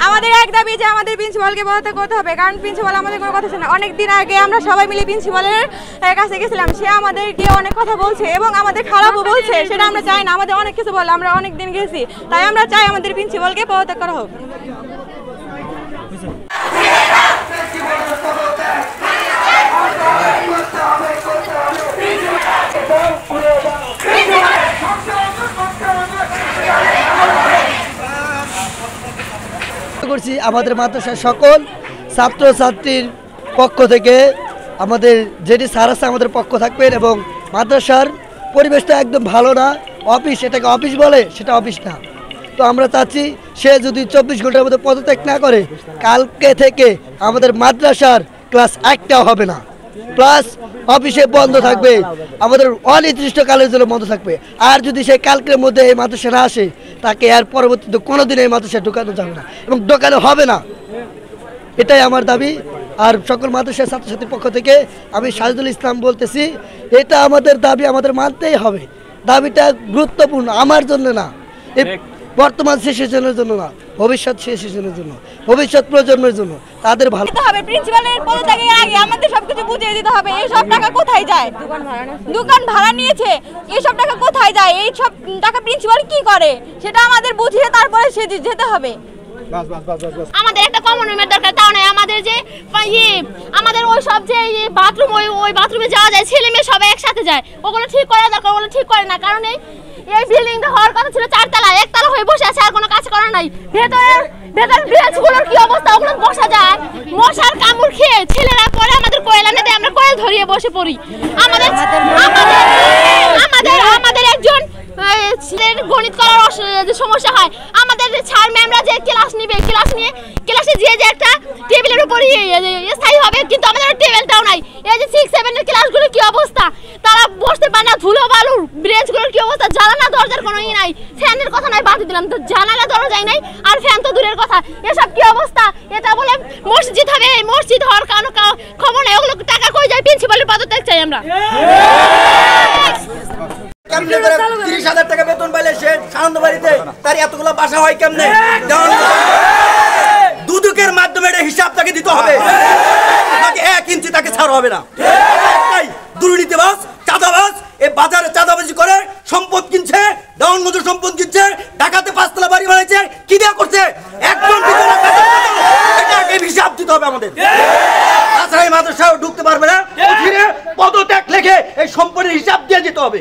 আমাদের এক দাবি যে আমাদের প্রিন্সিপালকে বলতে করতে হবে, কারণ প্রিন্সিপাল আমাদের কোনো কথা শোনে। অনেকদিন আগে আমরা সবাই মিলে প্রিন্সিপালের কাছে গেছিলাম, সে আমাদেরকে অনেক কথা বলছে এবং আমাদের খারাপও বলছে, সেটা আমরা চাই না। আমাদের অনেক কিছু বলে, আমরা অনেক দিন গেছি, তাই আমরা চাই আমাদের প্রিন্সিপালকে পদত্যাগ করা হোক। করছি আমাদের মাদ্রাসার সকল ছাত্রছাত্রীর পক্ষ থেকে আমাদের যেটি স্যার আছে আমাদের পক্ষ থাকবেন, এবং মাদ্রাসার পরিবেশটা একদম ভালো না, অফিস, এটাকে অফিস বলে, সেটা অফিস না। তো আমরা চাচ্ছি সে যদি 24 ঘন্টার মধ্যে পদত্যাগ না করে, কালকে থেকে আমাদের মাদ্রাসার ক্লাস একটাও হবে না, প্লাস অফিসে বন্ধ থাকবে, আমাদের অনির্দিষ্টকালের জন্য বন্ধ থাকবে। আর যদি সে কালকের মধ্যে এই মাদ্রাসা না আসে, তাকে আর পরবর্তীতে কোনোদিন এই মাদ্রাসায় ঢোকানো যাবে না এবং ঢোকানো হবে না, এটাই আমার দাবি। আর সকল মাদ্রাসার ছাত্রছাত্রীর পক্ষ থেকে আমি সাজিদুল ইসলাম বলতেছি, এটা আমাদের দাবি, আমাদের মানতেই হবে। দাবিটা গুরুত্বপূর্ণ, আমার জন্য না, বর্তমান সিচুয়েশনের জন্য না, ভবিষ্যৎ সিচুয়েশনের জন্য, ভবিষ্যৎ প্রজন্মের জন্য, তাদের ভালো হবে। প্রিন্সিপালের পদত্যাগের আগে আমাদের সবকিছু বুঝিয়ে দিতে হবে। এই সব টাকা কোথায় যায়? দোকান ভাড়া নিয়েছে, এই সব টাকা কোথায় যায়? এই সব টাকা প্রিন্সিপাল কি করে সেটা আমাদের বুঝিয়ে তারপরে সে যেতে হবে। আমাদের একটা কমন রুমের দরকার, তাও নাই আমাদের যে আমাদের ওই সব যে বাথরুম, ওই বাথরুমে যাওয়া যায়, ছেলে মেয়ে সবাই একসাথে যায়, ওগুলো ঠিক করা দরকার, ওগুলো ঠিক করে না। কারণ এই বিল্ডিংটা হওয়ার কথা ছিল 4 তলা, 1 তলা হয়ে বসে আছে, আর কোনো কাজ করা নাই। ভেতরের বেঞ্চগুলোর কি অবস্থা, ওগুলো বসা যায়, মশার কামড় খেয়ে ছেলেরা পরে আমাদের কোয়েল আনে দেয়, আমরা কোয়েল ধরিয়ে বসে পড়ি। আমাদের একজন গণিত করার সমস্যা হয়, আমাদের স্যার ম্যামরা যে ক্লাস নিবে, ক্লাস নিয়ে ক্লাসে যে একটা টেবিলের উপরই স্থায়ী হবে, কিন্তু আমাদের টেবিলটাও নাই। এই যে 6, 7 এর ক্লাসগুলোর কি অবস্থা, তারা বসতে পারে না, ধুলো বালুর ব্রেঞ্চগুলোর কি অবস্থা, জানালা দরজার কোনো ই নাই, ফ্যানের কথা নাই, বাদ দিলাম তো, জানালা দরজাই নাই, আর ফ্যান তো দূরের কথা। এসব কি অবস্থা? এটা বলে মসজিদ হবে, মসজিদ হওয়ার কারণ খবর নেই, ওগুলো টাকা কই যায়? প্রিন্সিপালের পদত্যাগ চাই আমরা। 30,000 টাকা বেতন পাইলে সে সানন্দ বাড়িতে তার এতগুলো বাসা হয় কেমনে? দুদকের মাধ্যমে এটা হিসাব তাকে দিতে হবে, তাকে 1 ইঞ্চি তাকে ছাড় হবে না। দুর্নীতিবাজ, চাঁদাবাজ, এই বাজারে চাঁদাবাজি করে সম্পদ কিনছে, দেওয়ানগঞ্জ সম্পদ কিনছে, ঢাকাতে 5 তলা বাড়ি বানাইছে, কি দেয়া করছে? একজন এটাকে হিসাব দিতে হবে আমাদের। তাছাড়া এই মাদ্রাসাও ঢুকতে পারবে না, পদত্যাগ লেখে এই সম্পদের হিসাব দিয়ে যেতে হবে।